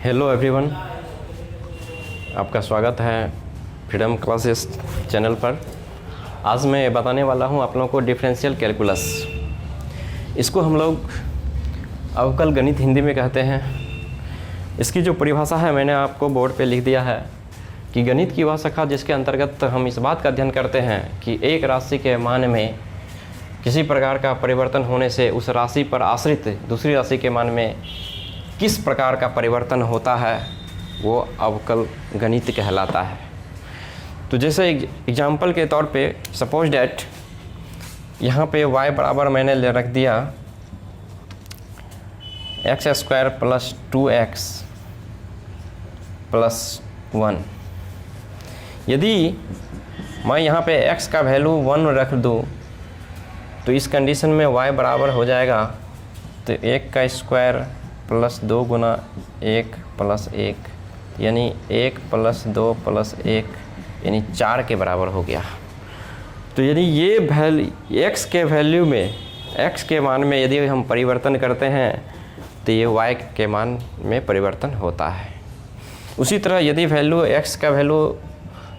Hello everyone, आपका स्वागत है फ्रीडम क्लासेस चैनल पर। आज मैं बताने वाला हूं आप लोगों को डिफरेंशियल कैलकुलस। इसको हम लोग अवकल गणित हिंदी में कहते हैं। इसकी जो परिभाषा है मैंने आपको बोर्ड पे लिख दिया है कि गणित की वह शाखा जिसके अंतर्गत हम इस बात का अध्ययन करते हैं कि एक राशि के मान में किसी प्रकार का परिवर्तन होने से उस राशि पर आश्रित दूसरी राशि के मान में किस प्रकार का परिवर्तन होता है, वो अवकल गणित कहलाता है। तो जैसे एग्जाम्पल के तौर पे सपोज डैट यहाँ पे y बराबर मैंने ले रख दिया x² + 2x + 1। यदि मैं यहाँ पे x का वैल्यू 1 रख दूँ तो इस कंडीशन में y बराबर हो जाएगा तो 1 का स्क्वायर प्लस 2 गुना 1 + 1 यानी 1 + 2 + 1 यानी 4 के बराबर हो गया। तो यदि ये x के वैल्यू में x के मान में यदि हम परिवर्तन करते हैं तो ये y के मान में परिवर्तन होता है। उसी तरह यदि वैल्यू x का वैल्यू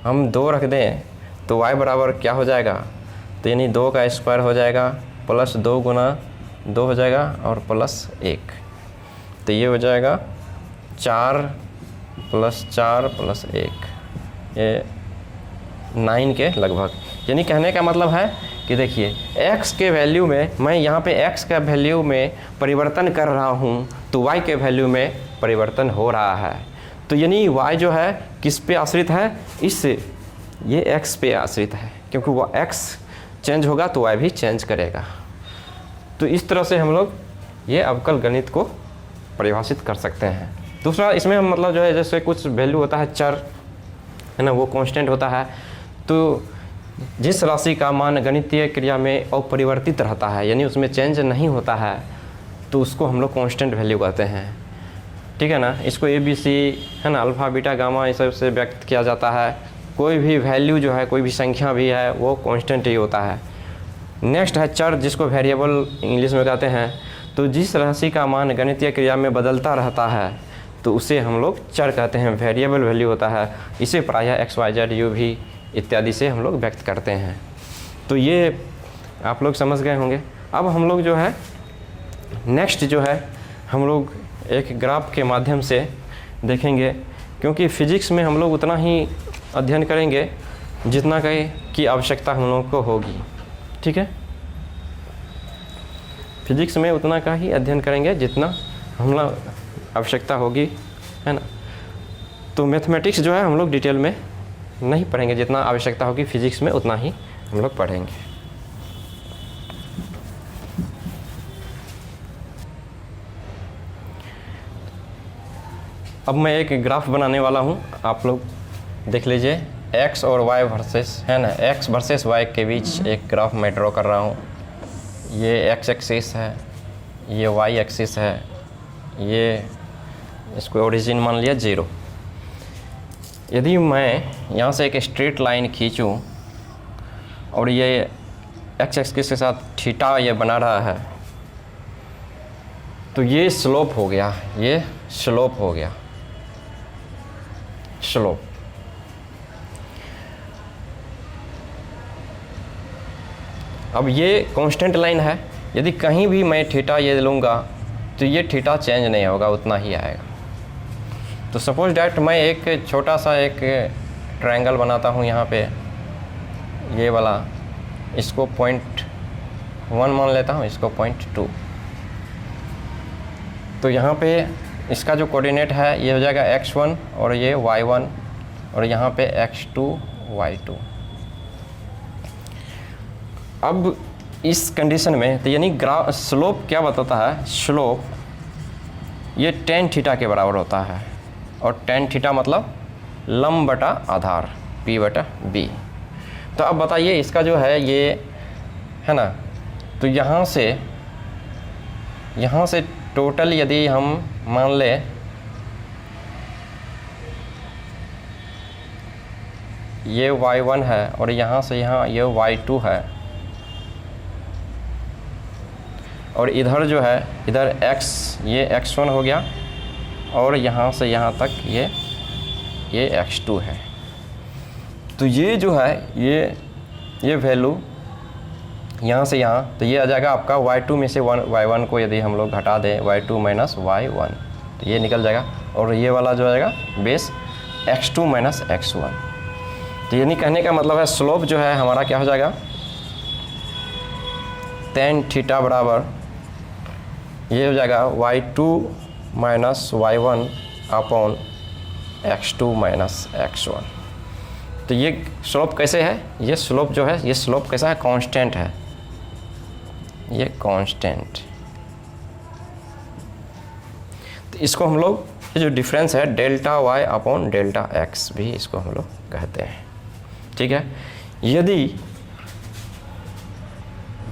हम 2 रख दें तो y बराबर क्या हो जाएगा, तो यानी 2 का स्क्वायर हो जाएगा प्लस 2 गुना 2 हो जाएगा और प्लस 1, तो ये हो जाएगा 4 + 4 + 1, ये 9 के लगभग। यानी कहने का मतलब है कि देखिए x के वैल्यू में मैं यहाँ पे x का वैल्यू में परिवर्तन कर रहा हूँ तो y के वैल्यू में परिवर्तन हो रहा है। तो यानी y जो है किस पे आश्रित है, इससे ये x पे आश्रित है, क्योंकि वो x चेंज होगा तो y भी चेंज करेगा। तो इस तरह से हम लोग ये अवकल गणित को परिभाषित कर सकते हैं। दूसरा इसमें हम मतलब जो है जैसे कुछ वैल्यू होता है चर है ना, वो कांस्टेंट होता है। तो जिस राशि का मान गणितीय क्रिया में अपरिवर्तित रहता है यानी उसमें चेंज नहीं होता है तो उसको हम लोग कांस्टेंट वैल्यू कहते हैं, ठीक है ना। इसको ABC है ना, अल्फ़ा बीटा गामा इस सब से व्यक्त किया जाता है। कोई भी वैल्यू जो है, कोई भी संख्या भी है, वो कांस्टेंट ही होता है। नेक्स्ट है चर, जिसको वेरिएबल इंग्लिश में कहते हैं। तो जिस राशि का मान गणितीय क्रिया में बदलता रहता है तो उसे हम लोग चर कहते हैं, वेरिएबल वैल्यू होता है। इसे प्रायः x, y, z, u भी इत्यादि से हम लोग व्यक्त करते हैं। तो ये आप लोग समझ गए होंगे। अब हम लोग जो है नेक्स्ट जो है हम लोग एक ग्राफ के माध्यम से देखेंगे, क्योंकि फिजिक्स में हम लोग उतना ही अध्ययन करेंगे जितना की आवश्यकता हम लोग को होगी, ठीक है। फिजिक्स में उतना का ही अध्ययन करेंगे जितना हम लोग आवश्यकता होगी, है ना। तो मैथमेटिक्स जो है हम लोग डिटेल में नहीं पढ़ेंगे, जितना आवश्यकता होगी फिजिक्स में उतना ही हम लोग पढ़ेंगे। अब मैं एक ग्राफ बनाने वाला हूँ, आप लोग देख लीजिए। x और y वर्सेस है ना, x वर्सेस y के बीच एक ग्राफ मैं ड्रॉ कर रहा हूँ। ये x एक्सिस है, ये y एक्सिस है, ये इसको ओरिजिन मान लिया 0। यदि मैं यहाँ से एक स्ट्रेट लाइन खींचूँ और ये x एक्सिस के साथ थीटा ये बना रहा है तो ये स्लोप हो गया, ये स्लोप हो गया, स्लोप। अब ये कांस्टेंट लाइन है, यदि कहीं भी मैं थीटा ये लूँगा तो ये थीटा चेंज नहीं होगा, उतना ही आएगा। तो सपोज डैट मैं एक छोटा सा एक ट्रायंगल बनाता हूँ यहाँ पे, ये वाला, इसको 0.1 मान लेता हूँ, इसको 0.2। तो यहाँ पे इसका जो कोऑर्डिनेट है ये हो जाएगा x1 और ये y1 और यहाँ पे x2 y2। अब इस कंडीशन में तो यानी ग्राफ स्लोप क्या बताता है, स्लोप ये tan थीटा के बराबर होता है, और tan थीटा मतलब लंब बटा आधार P/B। तो अब बताइए इसका जो है ये है ना, तो यहाँ से टोटल यदि हम मान ले ये y1 है और यहाँ से यहाँ ये y2 है, और इधर जो है इधर x, ये x1 हो गया और यहाँ से यहाँ तक ये x2 है। तो ये जो है ये वैल्यू यहाँ से यहाँ, तो ये आ जाएगा आपका y2 में से y1 को यदि हम लोग घटा दें y2 माइनस y1 तो ये निकल जाएगा, और ये वाला जो आएगा बेस x2 माइनस x1। तो यानी कहने का मतलब है स्लोप जो है हमारा क्या हो जाएगा, tan थीटा बराबर ये हो जाएगा y2 minus y1 upon x2 minus x1। तो ये स्लोप कैसे है, ये स्लोप जो है ये स्लोप कैसा है, कांस्टेंट है, ये कांस्टेंट। तो इसको हम लोग ये जो डिफरेंस है delta y upon delta x भी इसको हम लोग कहते हैं। ठीक है, यदि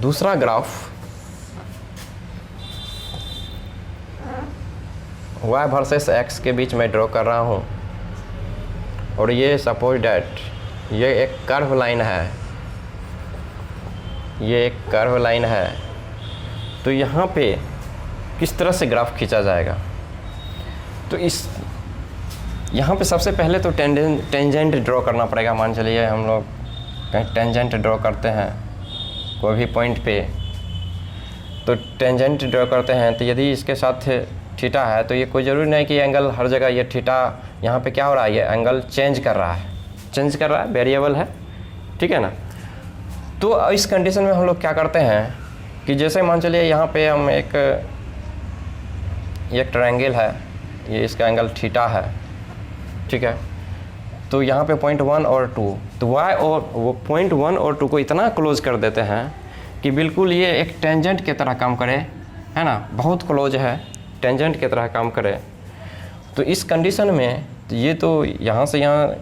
दूसरा ग्राफ y वर्सेस x के बीच में ड्रॉ कर रहा हूँ और ये सपोज डैट ये एक कर्व लाइन है, ये एक कर्व लाइन है, तो यहाँ पे किस तरह से ग्राफ खींचा जाएगा। तो इस यहाँ पे सबसे पहले तो टेंजेंट ड्रॉ करना पड़ेगा। मान चलिए हम लोग कहीं टेंजेंट ड्रॉ करते हैं कोई भी पॉइंट पे, तो टेंजेंट ड्रॉ करते हैं तो यदि इसके साथ थीटा है तो ये कोई ज़रूरी नहीं कि एंगल हर जगह ये थीटा यहाँ पे क्या हो रहा है, ये एंगल चेंज कर रहा है, वेरिएबल है। ठीक है ना। तो इस कंडीशन में हम लोग क्या करते हैं कि जैसे मान चलिए यहाँ पे हम एक ट्रायंगल है, ये इसका एंगल थीटा है। ठीक है, तो यहाँ पे पॉइंट 1 और 2, तो y और वो पॉइंट 1 और 2 को इतना क्लोज कर देते हैं कि बिल्कुल ये एक टेंजेंट की तरह काम करे, है ना, बहुत क्लोज है, टेंजेंट की तरह काम करे। तो इस कंडीशन में तो ये तो यहाँ से यहाँ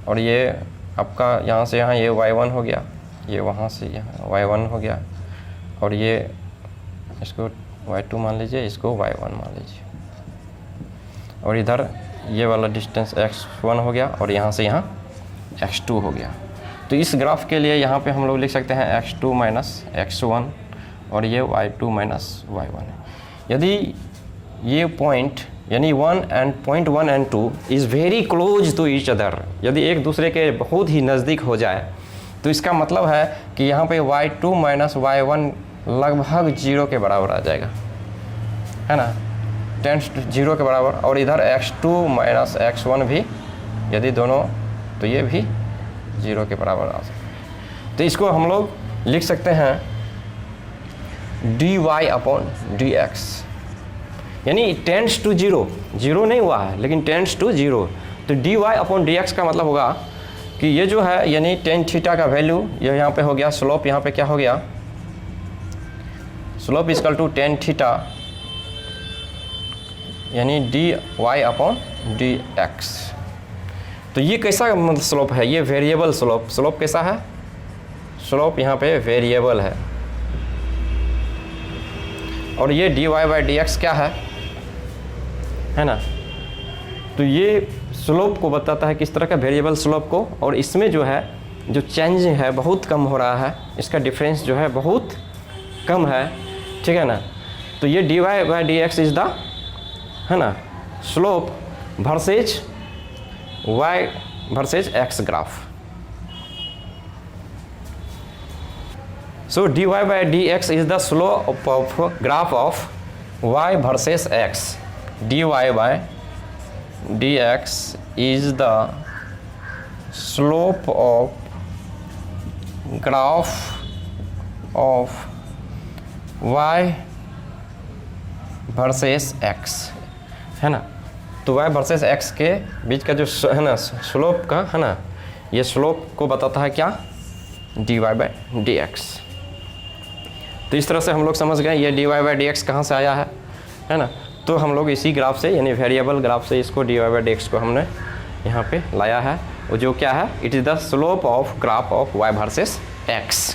और ये आपका यहाँ से यहाँ ये y1 हो गया, ये वहाँ से यहाँ y1 हो गया, और ये इसको y2 मान लीजिए, इसको y1 मान लीजिए, और इधर ये वाला डिस्टेंस x1 हो गया और यहाँ से यहाँ x2 हो गया। तो इस ग्राफ के लिए यहाँ पे हम लोग लिख सकते हैं x2 माइनस x1 और ये y2 माइनस y1 है। यदि ये पॉइंट यानी point 1 and 2 is very close to each other, यदि एक दूसरे के बहुत ही नज़दीक हो जाए तो इसका मतलब है कि यहाँ पे y2 माइनस y1 लगभग 0 के बराबर आ जाएगा, है ना, टेंस टू 0 के बराबर। और इधर x2 माइनस x1 भी यदि दोनों, तो ये भी 0 के बराबर आ सकता है। तो इसको हम लोग लिख सकते हैं dy अपॉन dx, यानी टेंस टू 0, 0 नहीं हुआ है लेकिन टेंस टू 0। तो dy अपॉन dx का मतलब होगा कि ये जो है यानी टेन थीटा का वैल्यू ये यहाँ पे हो गया, स्लोप यहाँ पे क्या हो गया, slope equal to tan theta यानी dy अपॉन dx। तो ये कैसा मतलब स्लोप है, ये वेरिएबल स्लोप। स्लोप कैसा है, स्लोप यहाँ पे वेरिएबल है, और ये dy बाई dx क्या है ना। तो ये स्लोप को बताता है किस तरह का, वेरिएबल स्लोप को, और इसमें जो है जो चेंज है बहुत कम हो रहा है, इसका डिफरेंस जो है बहुत कम है। ठीक है ना। तो ये dy by dx is the, है ना, slope versus y versus x graph. So dy by dx is the slope of graph of y versus x. dy by dx is the slope of graph of y versus x, है ना। तो y versus x के बीच का जो है ना slope का, है ना, ये स्लोप को बताता है क्या, dy by dx। तो इस तरह से हम लोग समझ गए ये dy by dx कहाँ से आया है ना। तो हम लोग इसी ग्राफ से यानी वेरिएबल ग्राफ से इसको dy by dx को हमने यहाँ पे लाया है, वो जो क्या है, it is the slope of graph of y versus x।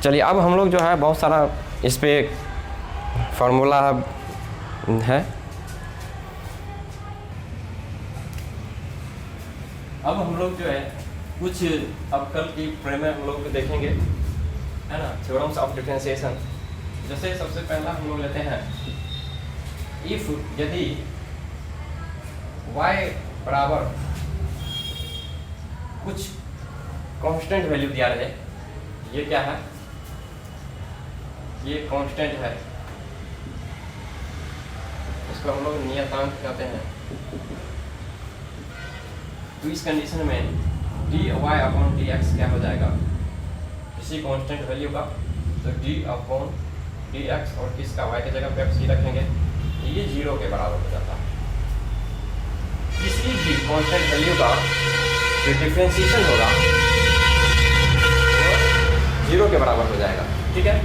चलिए अब हम लोग जो है बहुत सारा इस पे फार्मूला है। अब हम लोग जो है कुछ अब कल की फ्रेम में हम लोग देखेंगे, है ना, थ्योरम्स ऑफ डिफरेंशिएशन। जैसे सबसे पहला हम लोग लेते हैं इफ यदि y बराबर कुछ कांस्टेंट वैल्यू दिया रहे, ये क्या है, ये कांस्टेंट है, इसको हम लोग नियतांक कहते हैं। तो इस कंडीशन में dy अपॉन dx क्या हो जाएगा, किसी कांस्टेंट वैल्यू का, तो d अपॉन dx और किसका y की जगह पे आप c रखेंगे, ये 0 के बराबर हो जाता है। किसी भी कांस्टेंट वैल्यू का जो डिफरेंशिएशन होगा वो 0 के बराबर हो जाएगा। ठीक है,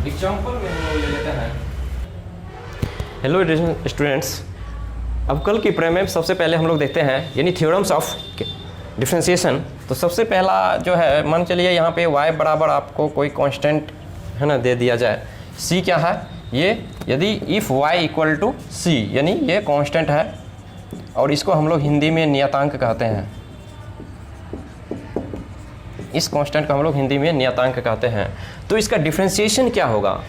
एग्जाम्पल में हम लोग ले लेते हैं। हेलो स्टूडेंट्स, अब कल की प्रमेय में सबसे पहले हम लोग देखते हैं यानी थ्योरम्स ऑफ डिफरेंशिएशन। तो सबसे पहला जो है, मान चलिए यहाँ पे y बराबर आपको कोई कांस्टेंट है ना दे दिया जाए, c क्या है, ये यदि if y equal to c यानी ये कांस्टेंट है और इसको हम लोग हिंदी में नियतांक कहते हैं। इस कांस्टेंट को हम लोग हिंदी में नियतांक कहते हैं। तो इसका डिफरेंशिएशन क्या होगा,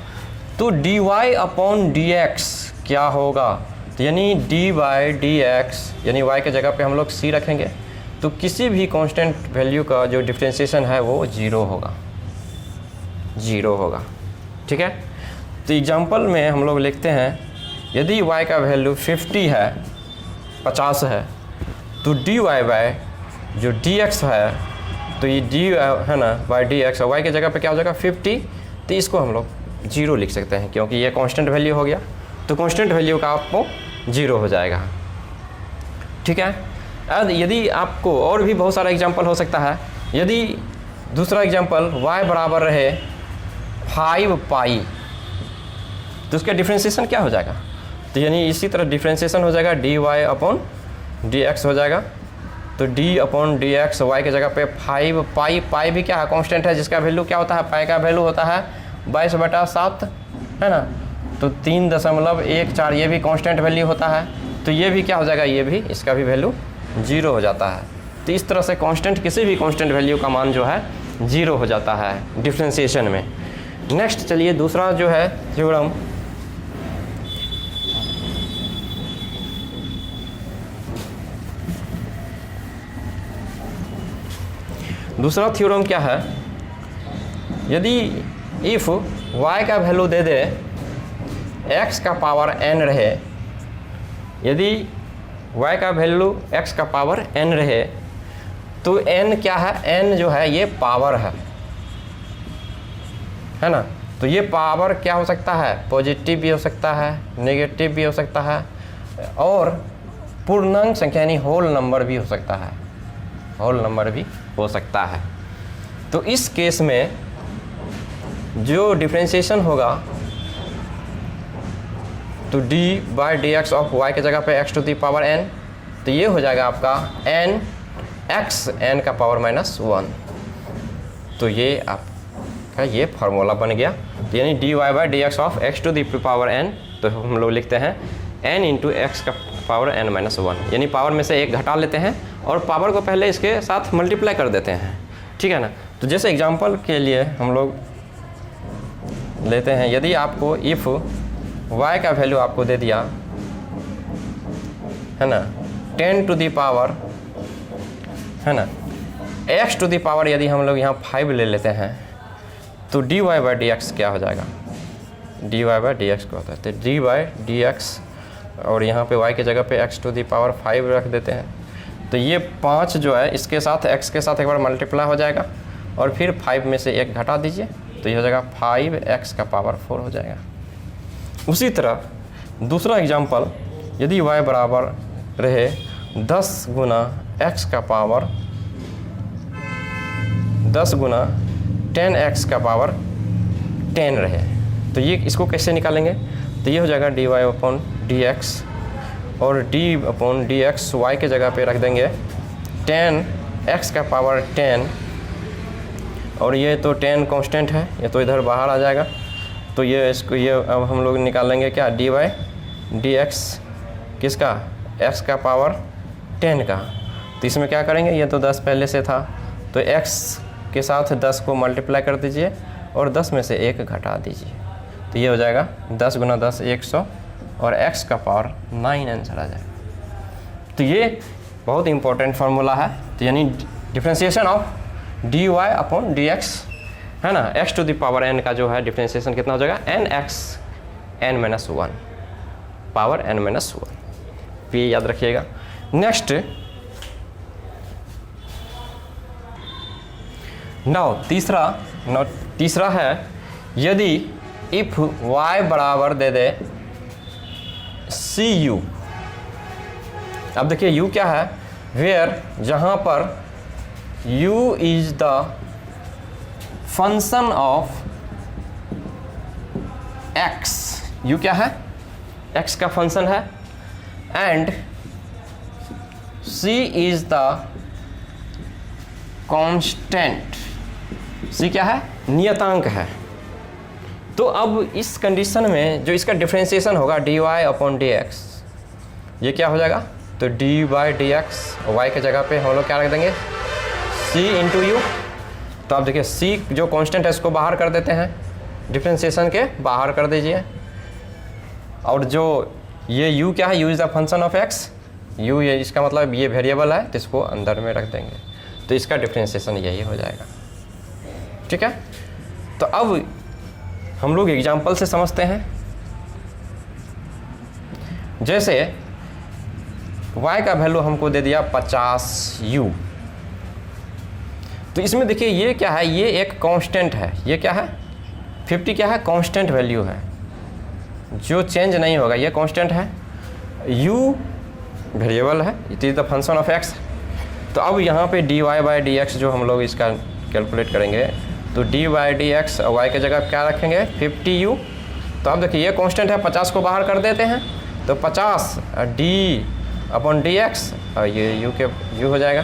तो dy अपॉन dx क्या होगा, तो यानी dy dx यानी y के जगह पे हम लोग c रखेंगे, तो किसी भी कांस्टेंट वैल्यू का जो डिफरेंशिएशन है वो 0 होगा, 0 होगा। ठीक है, तो एग्जांपल में हम लोग लिखते हैं यदि y का वैल्यू 50 है, 50 है, तो dy बाय जो dx है, तो ये d है ना बाई dx और y की जगह पे क्या हो जाएगा 50, तो इसको हम लोग 0 लिख सकते हैं क्योंकि ये कांस्टेंट वैल्यू हो गया, तो कांस्टेंट वैल्यू का आपको 0 हो जाएगा। ठीक है, अब यदि आपको और भी बहुत सारा एग्जांपल हो सकता है, यदि दूसरा एग्जांपल y बराबर रहे 5 पाई, तो उसका डिफरेंशिएशन क्या हो जाएगा, तो यानी इसी तरह डिफरेंशिएशन हो जाएगा dy अपॉन dx हो जाएगा, तो d अपॉन dx y के जगह पे 5 पाई, पाई भी क्या है कांस्टेंट है जिसका वैल्यू क्या होता है, पाई का वैल्यू होता है 22/7 है ना, तो 3.14 ये भी कांस्टेंट वैल्यू होता है, तो ये भी क्या हो जाएगा, ये भी इसका भी वैल्यू 0 हो जाता है। तो इस तरह से कांस्टेंट किसी भी कांस्टेंट वैल्यू का मान जो है 0 हो जाता है डिफरेंशिएशन में। नेक्स्ट चलिए दूसरा जो है थ्योरम, दूसरा थ्योरम क्या है, यदि इफ़ y का वैल्यू दे दे x का पावर n रहे, यदि y का वैल्यू x का पावर n रहे, तो n क्या है, n जो है ये पावर है ना, तो ये पावर क्या हो सकता है, पॉजिटिव भी हो सकता है, नेगेटिव भी हो सकता है, और पूर्णांक संख्या यानी होल नंबर भी हो सकता है, होल नंबर भी हो सकता है। तो इस केस में जो डिफरेंशिएशन होगा, तो d by dx of y के जगह पे x to the power n, तो ये हो जाएगा आपका n x n का पावर -1, तो ये आपका ये फार्मूला बन गया। तो यानी dy by dx of x to the power n, तो हम लोग लिखते हैं n इंटू एक्स का पावर n-1, यानी पावर में से एक घटा लेते हैं और पावर को पहले इसके साथ मल्टीप्लाई कर देते हैं। ठीक है ना, तो जैसे एग्जांपल के लिए हम लोग लेते हैं, यदि आपको इफ़ y का वैल्यू आपको दे दिया है ना 10 टू दी पावर है ना x टू दी पावर, यदि हम लोग यहाँ 5 ले लेते हैं, तो dy बाई dx क्या हो जाएगा, dy बाई dx को होता है, तो dy बाई dx और यहाँ पे y की जगह पे x टू दी पावर 5 रख देते हैं, तो ये 5 जो है इसके साथ x के साथ एक बार मल्टीप्लाई हो जाएगा और फिर 5 में से एक घटा दीजिए, तो ये हो जाएगा 5x का पावर 4 हो जाएगा। उसी तरह दूसरा एग्जांपल, यदि y बराबर रहे 10 गुना x का पावर 10 गुना 10x का पावर 10 रहे, तो ये इसको कैसे निकालेंगे, तो ये हो जाएगा dy अपॉन dx और d अपॉन dx y के जगह पे रख देंगे 10x का पावर 10, और ये तो 10 कांस्टेंट है, ये तो इधर बाहर आ जाएगा, तो ये इसको ये अब हम लोग निकालेंगे क्या, dy dx किसका, x का पावर 10 का, तो इसमें क्या करेंगे, ये तो 10 पहले से था, तो x के साथ 10 को मल्टीप्लाई कर दीजिए और 10 में से एक घटा दीजिए, तो ये हो जाएगा 10 गुना 10 100 और x का पावर 9 आंसर आ जाएगा। तो ये बहुत इंपॉर्टेंट फार्मूला है। तो यानी differentiation of dy upon dx है ना, x to the power n का जो है डिफ्रेंशिएशन कितना हो जाएगा, nx n-1 पावर n-1। ये याद रखिएगा। नेक्स्ट तीसरा है यदि इफ y बराबर दे दे cu। अब देखिए u क्या है, वेयर जहां पर u is the function of x, u क्या है, x का फंक्शन है, and c is the constant, c क्या है, नियतांक है। तो अब इस कंडीशन में जो इसका डिफरेंशिएशन होगा dy अपॉन dx, ये क्या हो जाएगा, तो dy dx y के जगह पे हम लोग क्या रख देंगे, c इंटू यू। तो आप देखिए c जो कांस्टेंट है इसको बाहर कर देते हैं, डिफरेंशिएशन के बाहर कर दीजिए, और जो ये u क्या है, u is the function of x, u ये इसका मतलब ये वेरिएबल है तो इसको अंदर में रख देंगे, तो इसका डिफरेंशिएशन यही हो जाएगा। ठीक है, तो अब हम लोग एग्जाम्पल से समझते हैं। जैसे y का वैल्यू हमको दे दिया 50u, तो इसमें देखिए ये क्या है, ये एक कांस्टेंट है, ये क्या है 50 क्या है, कांस्टेंट वैल्यू है जो चेंज नहीं होगा, ये कांस्टेंट है, u वेरिएबल है, it is the function of x। तो अब यहाँ पे dy बाई dx जो हम लोग इसका कैलकुलेट करेंगे, तो dy बाई dx और y के जगह क्या रखेंगे 50u। तो अब देखिए ये कांस्टेंट है, 50 को बाहर कर देते हैं, तो 50 d अपॉन dx और ये u के u हो जाएगा।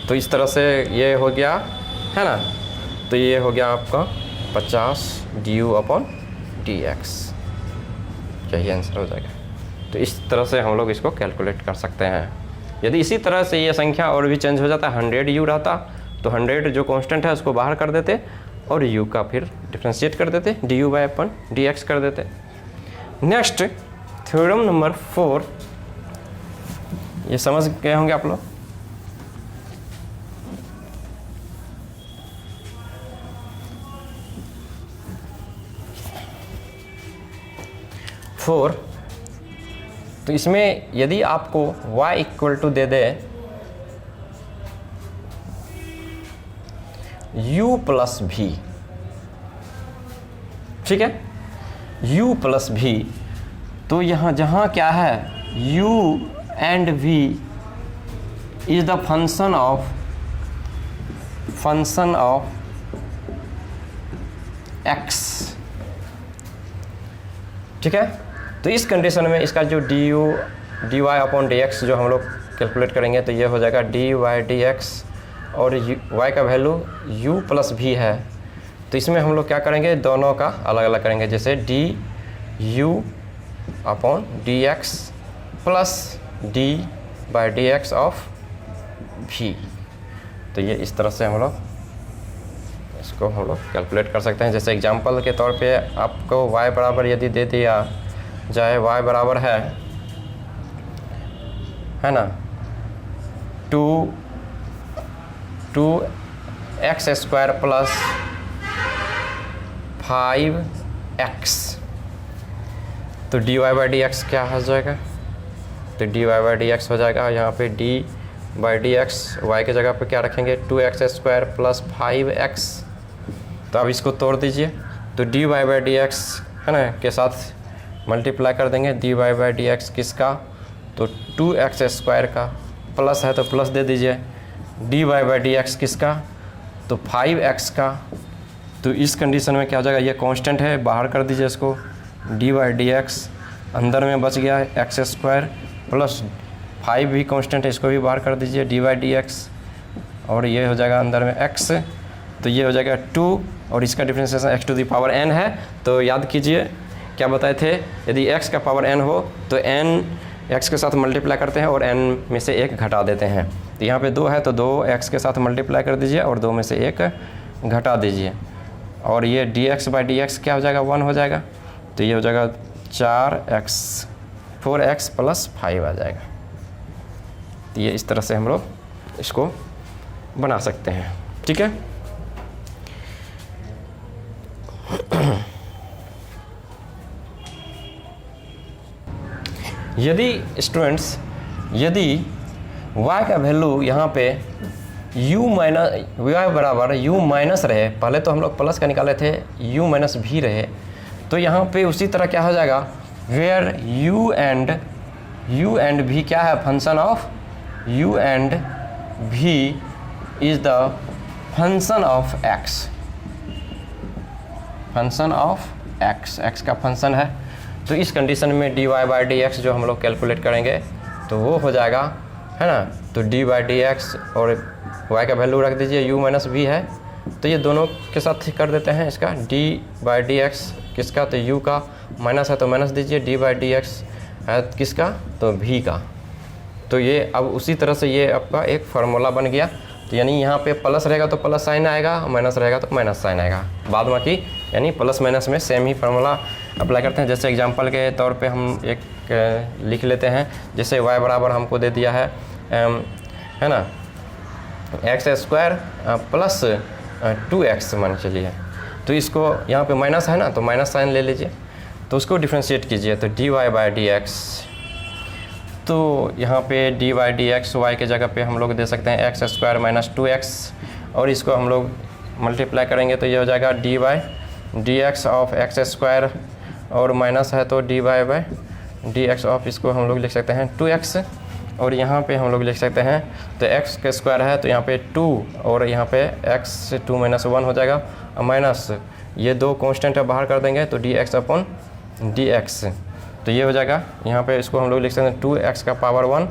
तो इस तरह से ये हो गया है ना, तो ये हो गया आपका 50 du अपॉन dx, यही आंसर हो जाएगा। तो इस तरह से हम लोग इसको कैलकुलेट कर सकते हैं। यदि इसी तरह से ये संख्या और भी चेंज हो जाता, 100u रहता, तो 100 जो कांस्टेंट है उसको बाहर कर देते और u का फिर डिफ्रेंशिएट कर देते, du बाई अपन dx कर देते। नेक्स्ट थ्योरम नंबर 4, ये समझ गए होंगे आप लोग। तो इसमें यदि आपको y इक्वल टू दे दे u प्लस भी, ठीक है, u प्लस भी, तो यहाँ जहाँ क्या है u and v is the function of x, ठीक है। तो इस कंडीशन में इसका जो dy अपॉन dx जो हम लोग कैलकुलेट करेंगे, तो ये हो जाएगा dy dx और y का वैल्यू u प्लस भी है, तो इसमें हम लोग क्या करेंगे, दोनों का अलग अलग करेंगे, जैसे du upon dx plus d by dx of v। तो ये इस तरह से हम लोग इसको हम लोग कैलकुलेट कर सकते हैं। जैसे एग्जांपल के तौर पे आपको y बराबर यदि दे दिया जाए, y बराबर है ना 2x स्क्वायर प्लस 5x, तो dy बाई dx क्या हो जाएगा, तो dy बाई dx हो जाएगा, यहाँ पे d बाई dx y के जगह पे क्या रखेंगे 2x स्क्वायर प्लस 5x। तो अब इसको तोड़ दीजिए, तो dy बाई dx है ना के साथ मल्टीप्लाई कर देंगे, dy बाई dx किसका, तो 2x स्क्वायर का, प्लस है तो प्लस दे दीजिए, dy बाई dx किसका, तो 5x का। तो इस कंडीशन में क्या हो जाएगा, ये कांस्टेंट है, बाहर कर दीजिए इसको, dy बाई dx अंदर में बच गया है x स्क्वायर प्लस 5 भी कांस्टेंट है, इसको भी बाहर कर दीजिए dy बाई dx, और ये हो जाएगा अंदर में x, तो ये हो जाएगा 2 और इसका differentiation x to the power n है। तो याद कीजिए क्या बताए थे, यदि x का पावर n हो तो n x के साथ मल्टीप्लाई करते हैं और n में से 1 घटा देते हैं। तो यहाँ पे 2 है तो 2 x के साथ मल्टीप्लाई कर दीजिए और 2 में से 1 घटा दीजिए, और ये dx बाई डी एक्स क्या हो जाएगा, 1 हो जाएगा। तो ये हो जाएगा 4x प्लस 5 आ जाएगा। तो ये इस तरह से हम लोग इसको बना सकते हैं, ठीक है। यदि स्टूडेंट्स, यदि y का वैल्यू यहाँ पे u माइनस y बराबर u माइनस रहे, पहले तो हम लोग प्लस का निकाले थे, u माइनस भी रहे, तो यहाँ पे उसी तरह क्या हो जाएगा, वेयर u एंड v क्या है, function of u and v is the function of x, function of x का फंक्शन है। तो इस कंडीशन में dy बाई डी एक्स जो हम लोग कैलकुलेट करेंगे तो वो हो जाएगा, है ना। तो डी बाई डी एक्स और y का वैल्यू रख दीजिए, u माइनस v है, तो ये दोनों के साथ कर देते हैं इसका, d बाई डी एक्स किसका, तो u का, माइनस है तो माइनस दीजिए, d बाई डी एक्स है किसका, तो v का। तो ये अब उसी तरह से ये आपका एक फार्मूला बन गया। तो यानी यहाँ पे प्लस रहेगा तो प्लस साइन आएगा, माइनस रहेगा तो माइनस साइन आएगा, बाद बाकी यानी प्लस माइनस में सेम ही फार्मूला अप्लाई करते हैं। जैसे एग्जांपल के तौर पे हम एक लिख लेते हैं, जैसे y बराबर हमको दे दिया है ना, एक्स स्क्वायर प्लस 2x मान चलिए, तो इसको यहाँ पे माइनस है ना, तो माइनस साइन ले लीजिए, तो उसको डिफ्रेंशिएट कीजिए, तो dy बाई डी एक्स, तो यहाँ पे dy by d x y के जगह पे हम लोग दे सकते हैं एक्स स्क्वायर माइनस 2x, और इसको हम लोग मल्टीप्लाई करेंगे तो ये हो जाएगा dy by d x of x square, और माइनस है तो dy by d x of, इसको हम लोग लिख सकते हैं 2x, और यहाँ पे हम लोग लिख सकते हैं तो x का स्क्वायर है तो यहाँ पे 2, और यहाँ पे x 2 माइनस 1 हो जाएगा, और माइनस ये दो कांस्टेंट है बाहर कर देंगे तो dx अपॉन dx, तो ये हो जाएगा। यहाँ पे इसको हम लोग लिख सकते हैं 2x का पावर 1,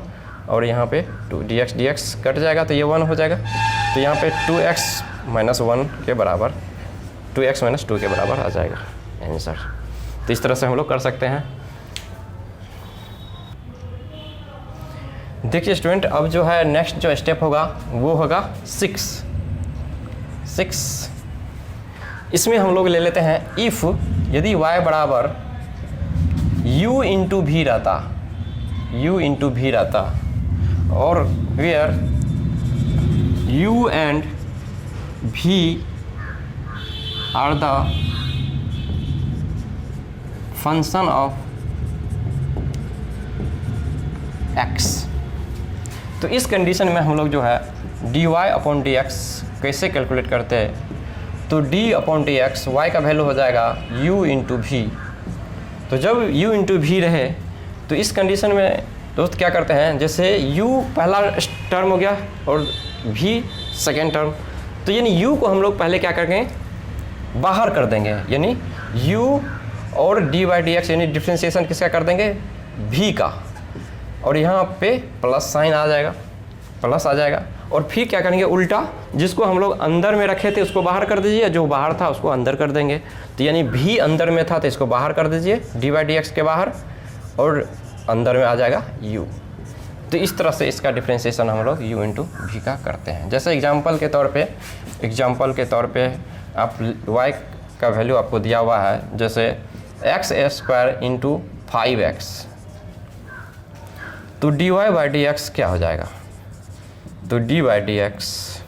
और यहाँ पे 2 dx कट जाएगा तो ये 1 हो जाएगा, तो यहाँ पे 2x माइनस 1 के बराबर, 2x माइनस 2 के बराबर आ जाएगा आंसर। तो इस तरह से हम लोग कर सकते हैं। देखिए स्टूडेंट, अब जो है नेक्स्ट जो स्टेप होगा वो होगा 6। इसमें हम लोग ले लेते हैं इफ़ यदि y बराबर u इंटू भी रहता, और where u and v are the function of x। तो इस कंडीशन में हम लोग जो है dy अपॉन डी एक्स कैसे कैलकुलेट करते हैं, तो d upon d x y का वैल्यू हो जाएगा u इंटू भी। तो जब u इंटू भी रहे तो इस कंडीशन में दोस्त क्या करते हैं, जैसे u पहला टर्म हो गया और v सेकेंड टर्म, तो यानी u को हम लोग पहले क्या करेंगे, बाहर कर देंगे, यानी u और d बाई डी एक्स यानी डिफ्रेंशिएशन किसका कर देंगे, v का, और यहाँ पे प्लस साइन आ जाएगा, प्लस आ जाएगा, और फिर क्या करेंगे उल्टा, जिसको हम लोग अंदर में रखे थे उसको बाहर कर दीजिए, जो बाहर था उसको अंदर कर देंगे, तो यानी भी अंदर में था तो इसको बाहर कर दीजिए डी बाई डी एक्स के बाहर, और अंदर में आ जाएगा u। तो इस तरह से इसका डिफ्रेंशिएशन हम लोग u इंटू भी का करते हैं। जैसे एग्जाम्पल के तौर पे आप y का वैल्यू आपको दिया हुआ है, जैसे एक्स स्क्वायर इंटू 5x, तो dy बाई डी एक्स क्या हो जाएगा, तो d by d x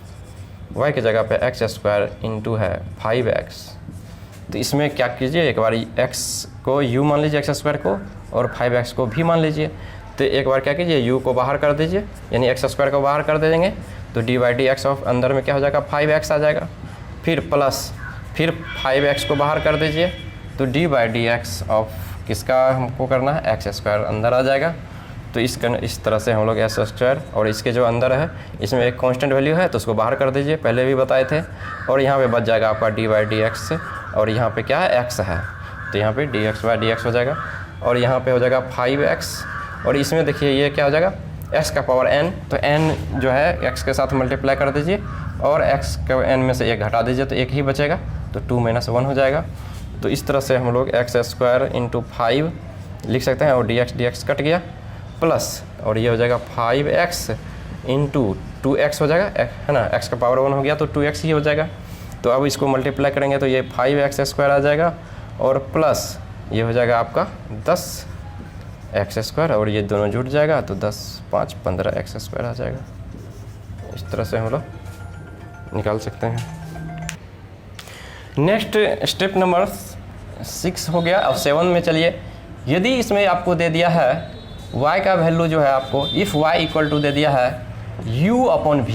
y की जगह पे एक्स स्क्वायर इंटू है 5x, तो इसमें क्या कीजिए, एक बार x को u मान लीजिए एक्स स्क्वायर को, और 5x को भी मान लीजिए, तो एक बार क्या कीजिए u को बाहर कर दीजिए, यानी एक्स स्क्वायर को बाहर कर दे देंगे, तो d by d x of अंदर में क्या हो जाएगा 5x आ जाएगा, फिर प्लस फिर 5x को बाहर कर दीजिए, तो d by d x of किसका हमको करना है, एक्स स्क्वायर अंदर आ जाएगा। तो इस तरह से हम लोग एक्स स्क्वायर, और इसके जो अंदर है इसमें एक कांस्टेंट वैल्यू है तो उसको बाहर कर दीजिए, पहले भी बताए थे, और यहाँ पे बच जाएगा आपका डी बाई डी एक्स, और यहाँ पे क्या है x है, तो यहाँ पे D x by d x हो जाएगा, और यहाँ पे हो जाएगा 5x, और इसमें देखिए ये क्या हो जाएगा x का पावर n, तो n जो है x के साथ मल्टीप्लाई कर दीजिए, और x के n में से एक घटा दीजिए तो एक ही बचेगा, तो 2 माइनस 1 हो जाएगा। तो इस तरह से हम लोग एक्स स्क्वायर इंटू 5 लिख सकते हैं, और डी एक्स कट गया, प्लस और ये हो जाएगा 5x इंटू 2x हो जाएगा, है ना, x का पावर 1 हो गया तो 2x ही हो जाएगा, तो अब इसको मल्टीप्लाई करेंगे तो ये 5x² आ जाएगा और प्लस ये हो जाएगा आपका 10x² और ये दोनों जुड़ जाएगा तो 10 5 15x² आ जाएगा। इस तरह से हम लोग निकाल सकते हैं। नेक्स्ट स्टेप नंबर 6 हो गया। अब 7 में चलिए, यदि इसमें आपको दे दिया है y का वैल्यू जो है आपको, इफ़ y इक्वल टू दे दिया है u/v,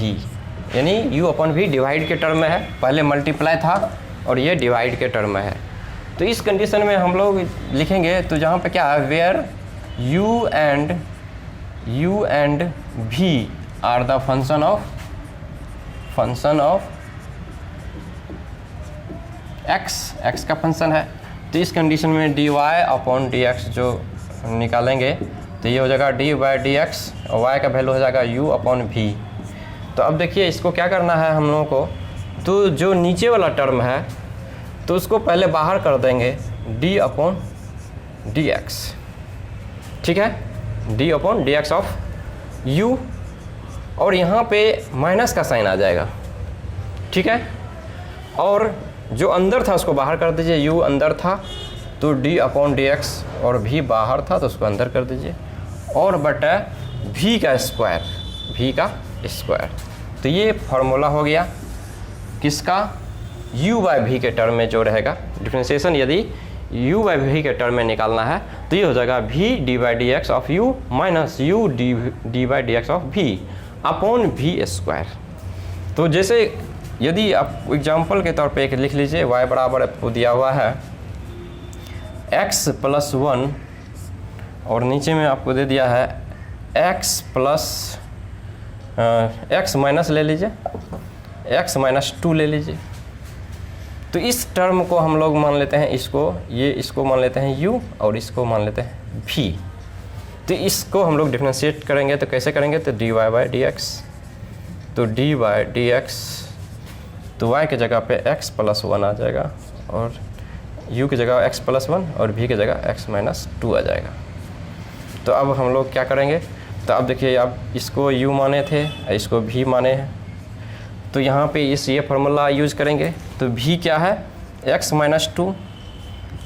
यानी u/v डिवाइड के टर्म में है, पहले मल्टीप्लाई था और ये डिवाइड के टर्म में है। तो इस कंडीशन में हम लोग लिखेंगे तो जहाँ पे क्या है, where u and v are the function of x का फंक्शन है। तो इस कंडीशन में dy/dx जो निकालेंगे तो ये हो जाएगा d/dx और y का वैल्यू हो जाएगा u/v। तो अब देखिए इसको क्या करना है हम लोगों को, तो जो नीचे वाला टर्म है तो उसको पहले बाहर कर देंगे d/dx, ठीक है, d/dx ऑफ u, और यहाँ पे माइनस का साइन आ जाएगा, ठीक है। और जो अंदर था उसको बाहर कर दीजिए, u अंदर था तो d/dx और v बाहर था तो उसको अंदर कर दीजिए, और बटा v का स्क्वायर, तो ये फार्मूला हो गया किसका, u/v के टर्म में जो रहेगा डिफरेंशिएशन, यदि u/v के टर्म में निकालना है तो ये हो जाएगा v d/dx of u minus u d/dx of v upon v²। तो जैसे यदि आप एग्जाम्पल के तौर पे एक लिख लीजिए, y बराबर आपको दिया हुआ है x + 1 और नीचे में आपको दे दिया है x माइनस ले लीजिए, x - 2 ले लीजिए। तो इस टर्म को हम लोग मान लेते हैं इसको मान लेते हैं u और इसको मान लेते हैं v। तो इसको हम लोग डिफरेंशिएट करेंगे तो कैसे करेंगे, तो dy/dx, तो dy/dx तो y की जगह पे x + 1 आ जाएगा और u की जगह x + 1 और v की जगह x - 2 आ जाएगा। तो अब हम लोग क्या करेंगे, तो अब देखिए अब इसको u माने थे, इसको v माने हैं, तो यहाँ पे ये फार्मूला यूज़ करेंगे। तो v क्या है, x - 2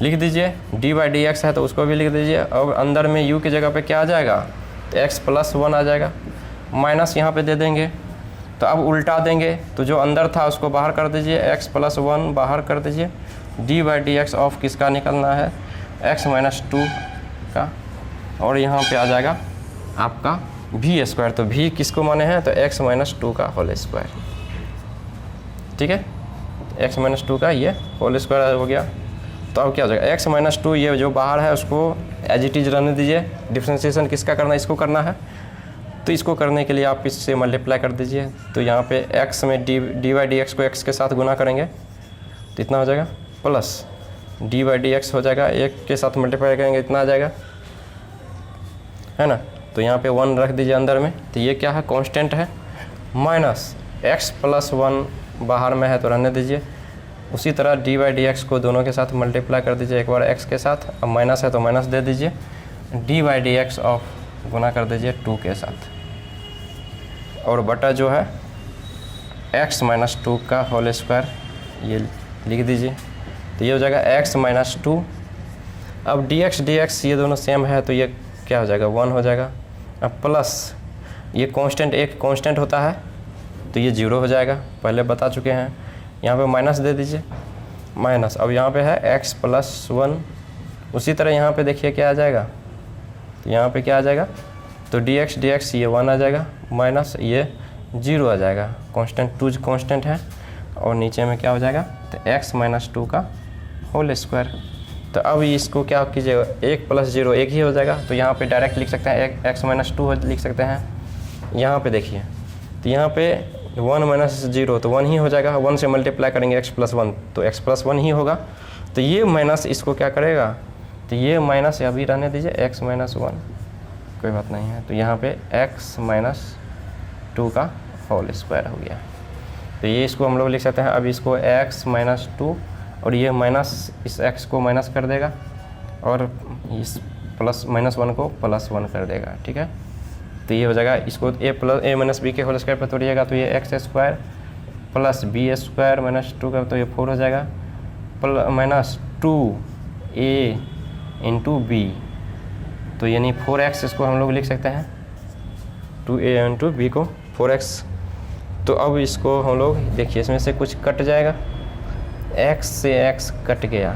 लिख दीजिए, d/dx है तो उसको भी लिख दीजिए, और अंदर में u की जगह पे क्या आ जाएगा, तो x + 1 आ जाएगा, माइनस यहाँ पे दे देंगे। तो अब उल्टा देंगे तो जो अंदर था उसको बाहर कर दीजिए, x + 1 बाहर कर दीजिए, d/dx ऑफ किसका निकलना है, x - 2 का, और यहाँ पे आ जाएगा आपका v²। तो v किसको माने हैं, तो x - 2 का होल स्क्वायर, ठीक है, x - 2 का ये होल स्क्वायर हो गया। तो अब क्या हो जाएगा, x - 2 ये जो बाहर है उसको एज इट इज़ रहने दीजिए, डिफरेंशिएशन किसका करना है, इसको करना है। तो इसको करने के लिए आप इससे मल्टीप्लाई कर दीजिए, तो यहाँ पे x में dy/dx को x के साथ गुना करेंगे तो इतना हो जाएगा, प्लस dy/dx हो जाएगा, 1 के साथ मल्टीप्लाई करेंगे इतना आ जाएगा, है ना। तो यहाँ पे 1 रख दीजिए अंदर में, तो ये क्या है, कांस्टेंट है, माइनस x + 1 बाहर में है तो रहने दीजिए। उसी तरह dy/dx को दोनों के साथ मल्टीप्लाई कर दीजिए, एक बार x के साथ, अब माइनस है तो माइनस दे दीजिए, dy/dx ऑफ गुना कर दीजिए 2 के साथ, और बटा जो है x - 2 का होल स्क्वायर ये लिख दीजिए। तो ये हो जाएगा x - 2। अब dx ये दोनों सेम है तो ये क्या हो जाएगा, 1 हो जाएगा। अब प्लस ये कांस्टेंट, एक कांस्टेंट होता है तो ये 0 हो जाएगा, पहले बता चुके हैं। यहाँ पे माइनस दे दीजिए, माइनस, अब यहाँ पे है x + 1, उसी तरह यहाँ पे देखिए क्या आ जाएगा, तो यहाँ पे क्या आ जाएगा, तो dx ये 1 आ जाएगा, माइनस ये 0 आ जाएगा, कांस्टेंट 2 कांस्टेंट है, और नीचे में क्या हो जाएगा, तो x - 2 का होल स्क्वायर। तो अब इसको क्या कीजिएगा, 1 + 0 1 ही हो जाएगा, तो यहाँ पे डायरेक्ट लिख सकते हैं, x - 2 लिख सकते हैं। यहाँ पे देखिए, तो यहाँ पे 1 - 0 तो 1 ही हो जाएगा, 1 से मल्टीप्लाई करेंगे x + 1 तो x + 1 ही होगा। तो ये माइनस इसको क्या करेगा, तो ये माइनस अभी रहने दीजिए, x - 1 कोई बात नहीं है, तो यहाँ पे x - 2 का होल स्क्वायर हो गया। तो ये इसको हम लोग लिख सकते हैं। अब इसको x - 2 और ये माइनस इस x को माइनस कर देगा और इस -1 को +1 कर देगा, ठीक है। तो ये हो जाएगा, इसको a - b के होल स्क्वायर पर तोड़िएगा तो ये x² plus B square minus 2 का तो ये 4 हो जाएगा, माइनस 2a इंटू बी, तो यानी 4x इसको हम लोग लिख सकते हैं, 2a इंटू बी को 4x। तो अब इसको हम लोग देखिए इसमें से कुछ कट जाएगा, x से x कट गया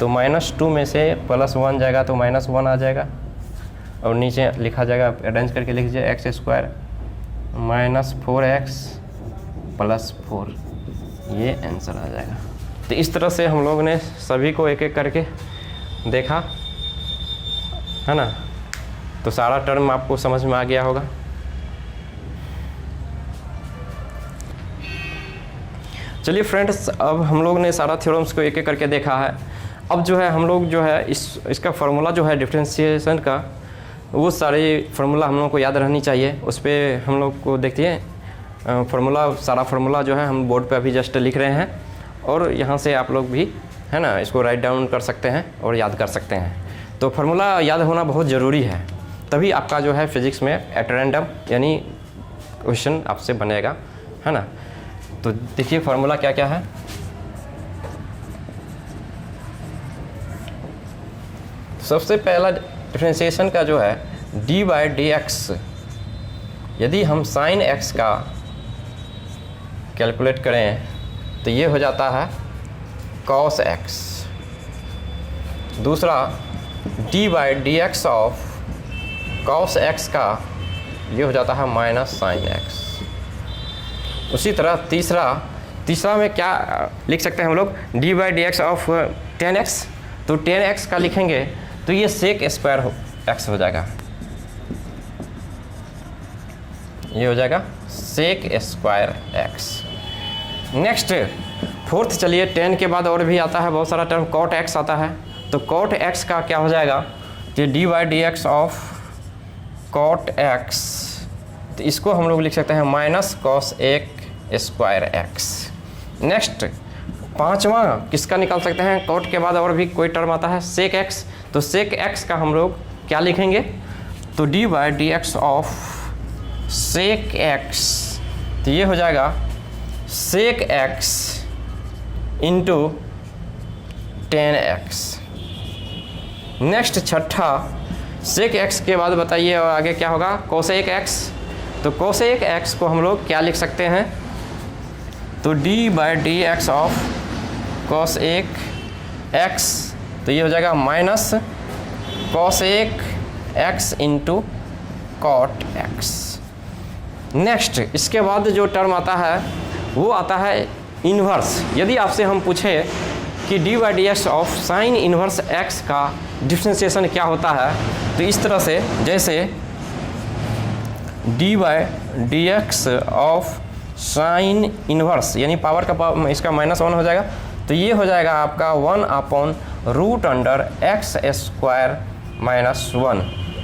तो -2 में से +1 जाएगा तो -1 आ जाएगा, और नीचे लिखा जाएगा, अरेंज करके लिख दीजिए x square minus 4x plus 4, ये आंसर आ जाएगा। तो इस तरह से हम लोग ने सभी को एक एक करके देखा है ना, तो सारा टर्म आपको समझ में आ गया होगा। चलिए फ्रेंड्स, अब हम लोग ने सारा थ्योरम्स को एक एक करके देखा है। अब जो है हम लोग जो है इसका फार्मूला जो है डिफरेंशिएशन का, वो सारे फार्मूला हम लोग को याद रहनी चाहिए। उस पर हम लोग को देखिए फार्मूला, सारा फार्मूला जो है हम बोर्ड पे अभी जस्ट लिख रहे हैं, और यहाँ से आप लोग भी है ना इसको राइट डाउन कर सकते हैं और याद कर सकते हैं। तो फार्मूला याद होना बहुत ज़रूरी है, तभी आपका जो है फिज़िक्स में एट रैंडम यानी क्वेश्चन आपसे बनेगा, है ना। तो देखिए फार्मूला क्या क्या है। सबसे पहला डिफरेंशिएशन का जो है d/dx, यदि हम sin x का कैलकुलेट करें तो ये हो जाता है cos x। दूसरा d/dx ऑफ cos x का ये हो जाता है माइनस sin x। उसी तरह तीसरा में क्या लिख सकते हैं हम लोग, d/dx ऑफ 10x, तो 10x का लिखेंगे तो ये सेक स्क्वायर x हो जाएगा, ये हो जाएगा sec square x। Next fourth, चलिए 10 के बाद और भी आता है बहुत सारा टर्म, कॉट x आता है, तो कॉट x का क्या हो जाएगा, तो d/dx ऑफ कॉट x, तो इसको हम लोग लिख सकते हैं minus cos square x। Next पांचवा किसका निकाल सकते हैं, कॉट के बाद और भी कोई टर्म आता है सेक x, तो सेक x का हम लोग क्या लिखेंगे, तो d/dx ऑफ सेक x, तो ये हो जाएगा सेक x इंटू 10x। नेक्स्ट छठा, सेक x के बाद बताइए और आगे क्या होगा, कोसेक x, तो कोसेक x को हम लोग क्या लिख सकते हैं, तो d/dx ऑफ कोसेक x, तो ये हो जाएगा minus cosec x into cot x। Next इसके बाद जो टर्म आता है वो आता है इन्वर्स। यदि आपसे हम पूछे कि d/dx of sine inverse x का डिफरेंशिएशन क्या होता है, तो इस तरह से, जैसे d/dx ऑफ साइन इन्वर्स यानी पावर का इसका -1 हो जाएगा, तो ये हो जाएगा आपका 1/√अंडर x square minus 1,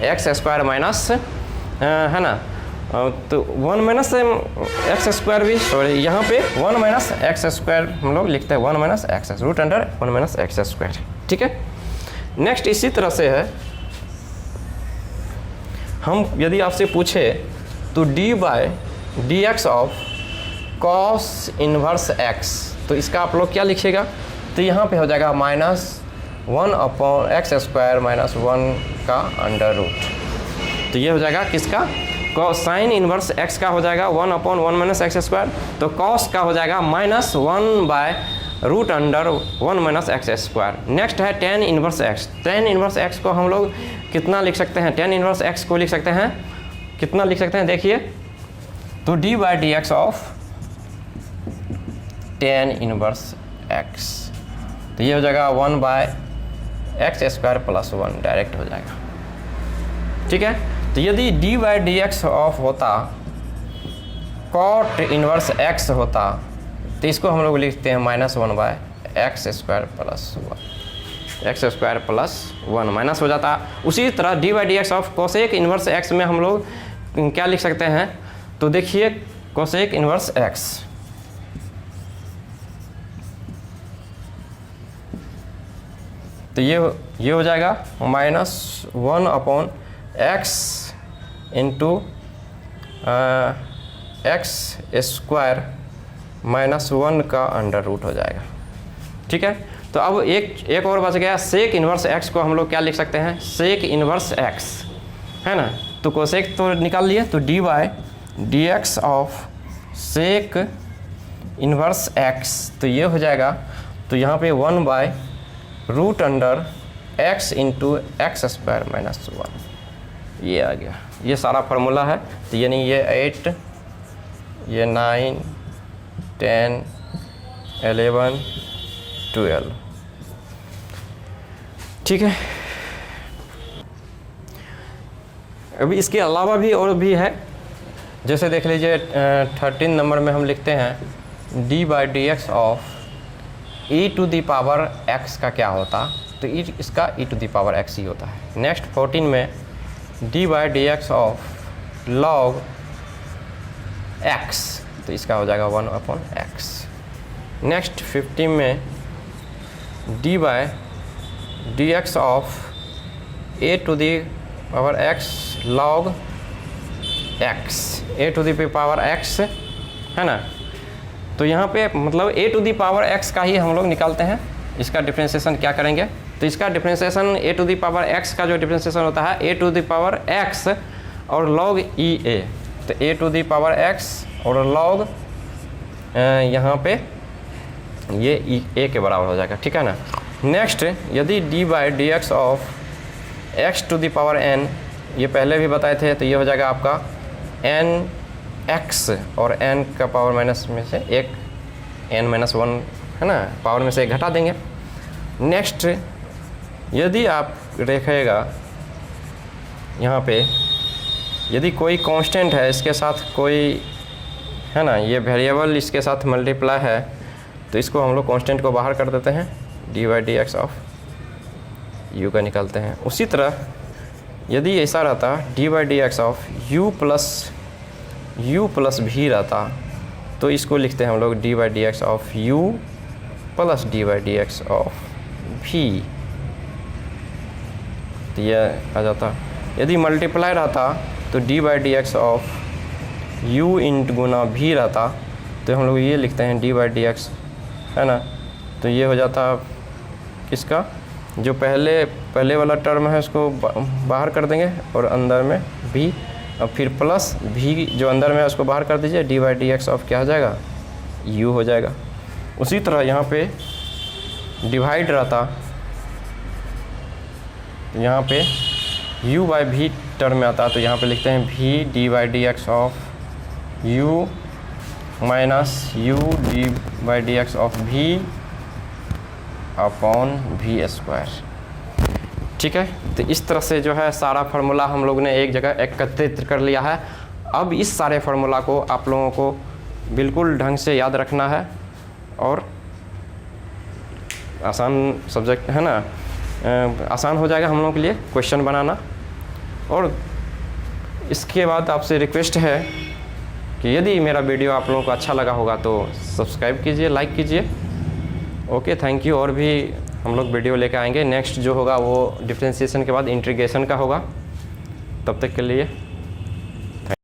x square minus है ना, तो 1 माइनस एक्स स्क्वायर भी, सॉरी यहाँ पे 1 माइनस एक्स स्क्वायर हम लोग लिखते हैं, 1 minus x, root under 1 minus x square, ठीक है। नेक्स्ट इसी तरह से है, हम यदि आपसे पूछे तो d/dx of cos inverse x, तो इसका आप लोग क्या लिखिएगा, तो यहाँ पे हो जाएगा -1/x स्क्वायर माइनस 1 का अंडर रूट, तो ये हो जाएगा किसका, साइन इनवर्स x का हो जाएगा 1/1 माइनस एक्स स्क्वायर, तो cos का हो जाएगा -1/√1 माइनस एक्स स्क्वायर। नेक्स्ट है tan inverse x, tan inverse x को हम लोग कितना लिख सकते हैं, tan इनवर्स x को लिख सकते हैं, कितना लिख सकते हैं देखिए, तो d/dx of tan inverse x, तो ये हो जाएगा 1/x स्क्वायर प्लस 1 डायरेक्ट हो जाएगा, ठीक है। तो यदि d/dx ऑफ होता cot इनवर्स x होता, तो इसको हम लोग लिखते हैं -1/x square plus 1, x square plus 1 minus हो जाता। उसी तरह d/dx of cosec inverse x में हम लोग क्या लिख सकते हैं, तो देखिए कोसेक इनवर्स x, तो ये हो जाएगा -1/x इंटू एक्स स्क्वायर -1 का अंडर रूट हो जाएगा। ठीक है, तो अब एक और बच गया, सेक इन्वर्स एक्स को हम लोग क्या लिख सकते हैं, सेक इन्वर्स एक्स, है ना। तो कोसेक तो निकाल लिए, तो dy dx of sec inverse x, तो ये हो जाएगा, तो यहाँ पे 1/√अंडर x इंटू एक्स स्क्वायर -1, ये आ गया। ये सारा फार्मूला है, तो यानी ये 8, ये 9, 10, 11, 12। ठीक है, अभी इसके अलावा भी और भी है, जैसे देख लीजिए 13 नंबर में हम लिखते हैं d/dx ऑफ e⁻x का क्या होता, तो इसका e⁻x ही होता है। नेक्स्ट 14 में d/dx ऑफ log x, तो इसका हो जाएगा 1/x। नेक्स्ट 15 में d/dx of a⁻x log x, a⁻x है ना। तो यहाँ पे मतलब a⁻x का ही हम लोग निकालते हैं, इसका डिफ्रेंशिएशन क्या करेंगे, तो इसका डिफ्रेंशिएशन a⁻x का जो डिफ्रेंशिएशन होता है a⁻x और log a, तो a⁻x और log यहाँ पे ये a के बराबर हो जाएगा। ठीक है ना। नेक्स्ट यदि d/dx ऑफ x⁻n, ये पहले भी बताए थे, तो ये हो जाएगा आपका nx और n का पावर माइनस में से एक n-1 है ना, पावर में से एक घटा देंगे। नेक्स्ट यदि आप देखेगा यहाँ पे, यदि कोई कांस्टेंट है, इसके साथ कोई है ना, ये वेरिएबल इसके साथ मल्टीप्लाई है, तो इसको हम लोग कांस्टेंट को बाहर कर देते हैं, d/dx ऑफ u का निकालते हैं। उसी तरह यदि ऐसा रहता d/dx of u plus v रहता, तो इसको लिखते हैं हम लोग d/dx of u plus d/dx of v, तो ये आ जाता। यदि मल्टीप्लाई रहता तो d/dx of u int Guna v रहता, तो हम लोग ये लिखते हैं d/dx, है ना। तो ये हो जाता किसका, जो पहले वाला टर्म है उसको बाहर कर देंगे और अंदर में v, और फिर प्लस v जो अंदर में है उसको बाहर कर दीजिए, d/dx ऑफ क्या हो जाएगा, u हो जाएगा। उसी तरह यहाँ पे डिवाइड रहता, तो यहाँ पे u/v टर्म में आता, तो यहाँ पे लिखते हैं v d/dx of u minus u d/dx of v upon v square. ठीक है, तो इस तरह से जो है सारा फार्मूला हम लोग ने एक जगह एकत्रित कर लिया है। अब इस सारे फार्मूला को आप लोगों को बिल्कुल ढंग से याद रखना है, और आसान सब्जेक्ट है ना, आसान हो जाएगा हम लोगों के लिए क्वेश्चन बनाना। और इसके बाद आपसे रिक्वेस्ट है कि यदि मेरा वीडियो आप लोगों को अच्छा लगा होगा तो सब्सक्राइब कीजिए, लाइक कीजिए। Okay, thank you. और भी हम लोग वीडियो लेकर आएंगे। नेक्स्ट जो होगा वो डिफरेंशिएशन के बाद इंटीग्रेशन का होगा। तब तक के लिए